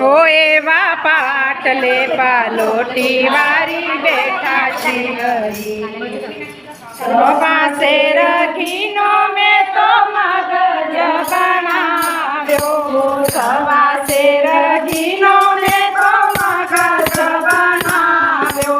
ઓ એવા પાટલે પાલોટી વારી બેઠા છીએ પાસે રખીનો મેં તો મગજ બનાવ્યો સવાસે રખીનો મેં તો મગજ બનાવ્યો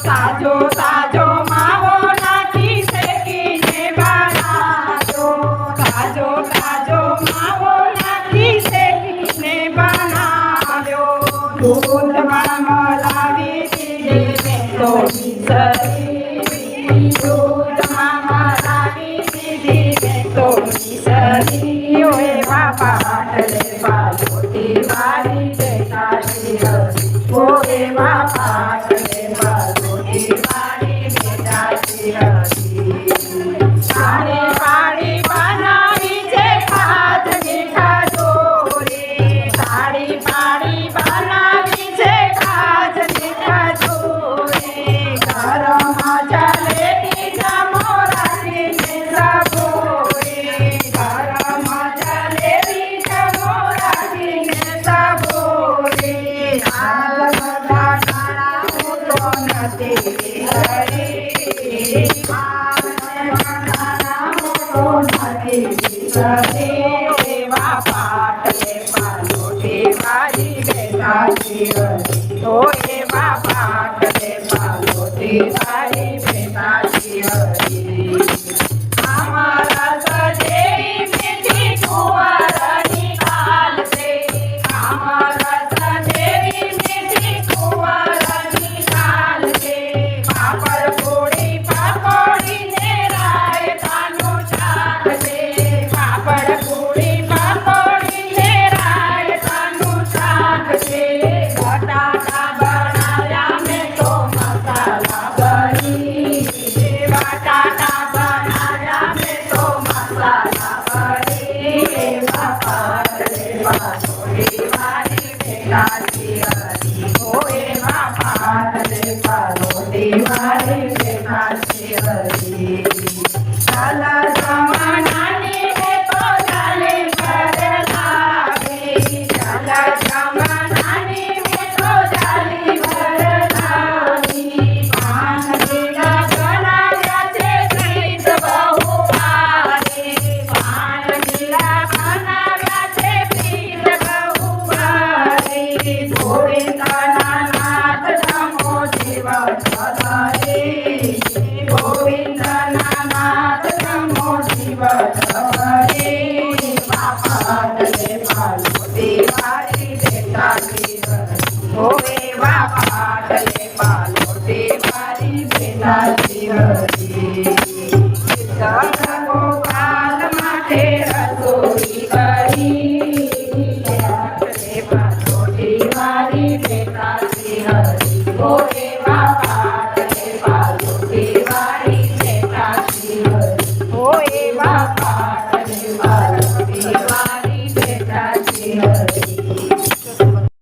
તાજો તાજો માવો નાખી શેકીને બનાવ્યો તાજો તાજો માવો નાખી શેકીને બનાવ્યો દૂધમાં મલાવી દીધી મેં તો મિસરી દૂધમાં મલાવી દીધી મેં તો મિસરી એવા પાટલે પાલોટી વારી બેઠા છીએ ઓ એવા પાટલે પાલોટી વારી બેઠા છીએ પાણી પાણી બનાવી છે ખાત મીઠા ચોરી પાણી પાણી બનાવી છે ખાત મીઠા ચોરી ઘરમાં જલેબી જમો રાખીને સબોરી ઘરમાં જલેબી જમો રાખીને સબોરી હાલ બધા ખાણા હું તો નથી કરી એવા પાટલે પાલોટી વારી બેઠા છીએ તો એવા પાટલે પાલોટી વારી બેઠા છીએ અમારા સજેરી મીઠી કુંવરની કાલ છે અમારા સજેરી મીઠી કુંવરની કાલ છે પાપડ પૂરી પાપડીને રાયતાનું શાક છે પાપડ પૂરી પાપડીને રાયતાનું શાક છે બટાકા બનાવ્યા મેં તો મસાલા ભરી બટાકા બનાવ્યા મેં તો મસાલા ભરી એવા પાટલે પાલોટી વારી બેઠા છીએ ઓ એવા પાટલે પાલોટી વારી બેઠા છીએ ચાલા જમાનાની તો ચાલે ઘર લાવી ચાલા જમાનાની તો ચાલી ઘર લાવી પાન ગીરા બનાવ્યા છે પ્રીત બહુ ભારી પાન ગીરા બનાવ્યા છે પ્રીત બહુ ભારી ગોવિંદના નાથ જમો જીવન ધરી ગોવિંદના નાથ જમો જીવન ધરી પાટલે પાલોટી વારી બેઠા છીએ ઓ એવા પાટલે પાલોટી વારી બેઠા છીએ